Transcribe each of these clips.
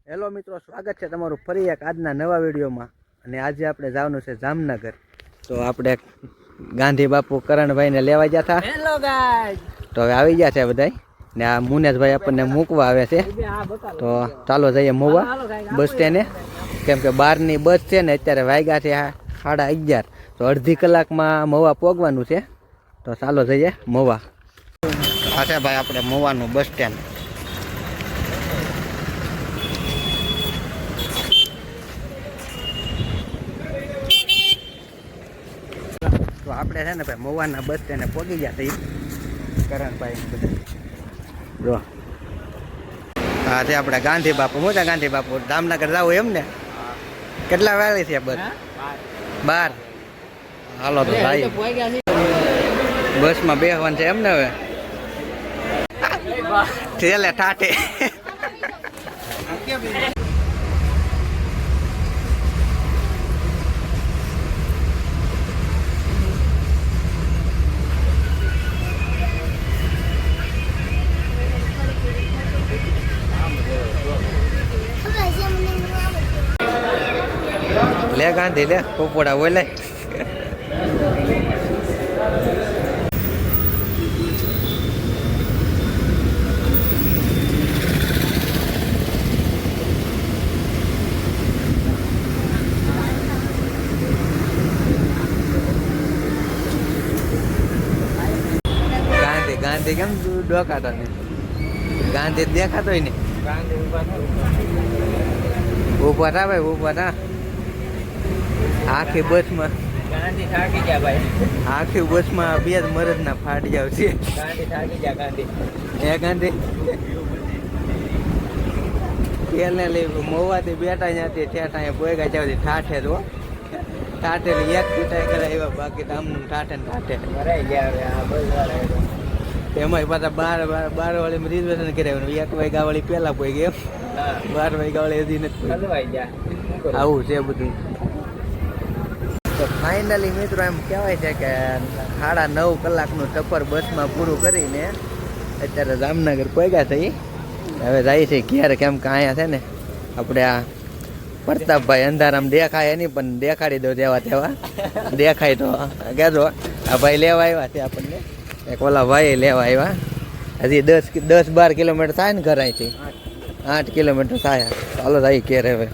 Hello મિત્રો, સ્વાગત છે તમારું ફરી એક આજના નવા વિડીયોમાં. અને આજે આપણે જવાનું છે જામનગર. તો આપણે ગાંધી બાપુ કરણભાઈને લેવા ગયા હતા. Hello guys. તો હવે આવી ગયા છે બધાય ને આ મુનેશભાઈ આપણને મૂકવા આવે છે. તો ચાલો જઈએ મોવા બસ સ્ટેન્ડે, કેમ કે 12ની બસ છે ને અત્યારે વાગ્યા છે 11:30. તો અડધી કલાકમાં મોવા પહોંચવાનું છે. તો ચાલો જઈએ મોવા. આ છે ભાઈ આપણે મોવાનું બસ સ્ટેન્ડ. તો આપણે છે ને ભાઈ મોવાના બસ સ્ટેન્ડે પહોંચી ગયા છીએ. કરણભાઈ બધા જો હા છે આપણે ગાંધી બાપુ. મોટા ગાંધી બાપુ જામનગર જવું એમ ને? કેટલા વાળી છે બસ? 12. હાલો તો ભાઈ બસમાં બેસવાનું છે એમ ને? હવે છેલ્લે ઠાઠે લે ગાંધી લે પોપોડા બોલે. ગાંધી કેમ ડોકાતો ને? ગાંધી દેખાતો ને? ઉભા થા ભાઈ, ઉભા થા. આખી બસમાં ગાંધી થાકી ગયા ભાઈ. આખી બસમાં બે જ મરદના ફાટી જાવ છે. ગાંધી થાકી ગયા. ગાંધી એ ગાંધી પેલે લઈ મોવાથી બેઠા ત્યાંથી ઠેઠા પોયગા જાવ ઠાઠે તો ઠાઠે એક પીટાઈ કરે એવા, બાકી તો આમનું ઠાઠે ને ઠાઠે ભરાઈ ગયા. એમાં પાછા 12 વાળી રિઝર્વેશન કરાવ્યું. 1 વાગ્યા વાળી પહેલા પોઈ ગઈ, 12 વાગ્યા વાળી હજી નથી. આવું છે બધું. તો ફાઇનલી મિત્રો એમ કહેવાય છે કે 9.5 કલાકનું સફર બસમાં પૂરું કરીને અત્યારે જામનગર પહોંચ્યા થઈ. હવે જાય છે ઘેર, કેમ કે અહીંયા છે ને આપણે આ પ્રતાપભાઈ અંધારામ દેખાય નહીં, પણ દેખાડી દો જેવા તેવા દેખાય તો કહેજો. આ ભાઈ લેવા આવ્યા છે આપણને, એક ઓલા ભાઈ લેવા આવ્યા. હજી 10-12 કિલોમીટર થાય ને ઘર અહીંથી. 8 કિલોમીટર થાય. ચાલો જાય ઘેર હવે.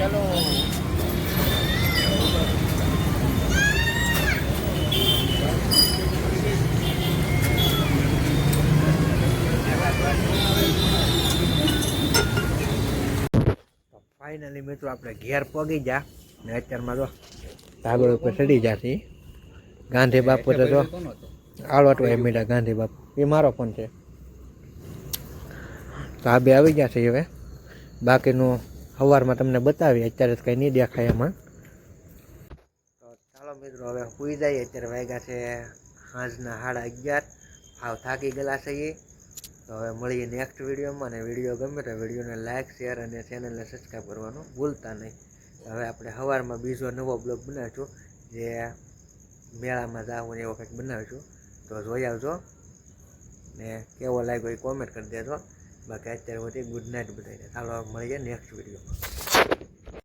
चलो ફાઇનલી મિત્રો આપણે ઘેર પગી જા ને અત્યારમાં જો ધાબળ ઉપર ચડી જશે. ગાંધી બાપુ તો જો આળોટવા મીઠા. ગાંધી બાપુ એ મારો ફોન છે. તો આ બે આવી જશે હવે. બાકીનું સવારમાં તમને બતાવી, અત્યારે કંઈ નહીં દેખાય એમાં. તો ચાલો મિત્રો હવે સુઈ જઈએ. અત્યારે વાગ્યા છે સાંજના 11:30. હાવ થાકી ગયેલા છીએ. તો હવે મળીએ નેક્સ્ટ વિડીયોમાં. અને વિડીયો ગમે તો વિડીયોને લાઇક, શેર અને ચેનલને સબસ્ક્રાઈબ કરવાનું ભૂલતા નહીં. હવે આપણે સવારમાં બીજો નવો બ્લોગ બનાવીશું, જે મેળામાં જાવું ને એવો કંઈક બનાવીશું. તો જોઈ આવજો ને કેવો લાગ્યો એ કોમેન્ટ કરી દેજો. બાકી અત્યારે બધી ગુડ નાઇટ બધાને. ચાલો મળીએ નેક્સ્ટ વિડીયોમાં.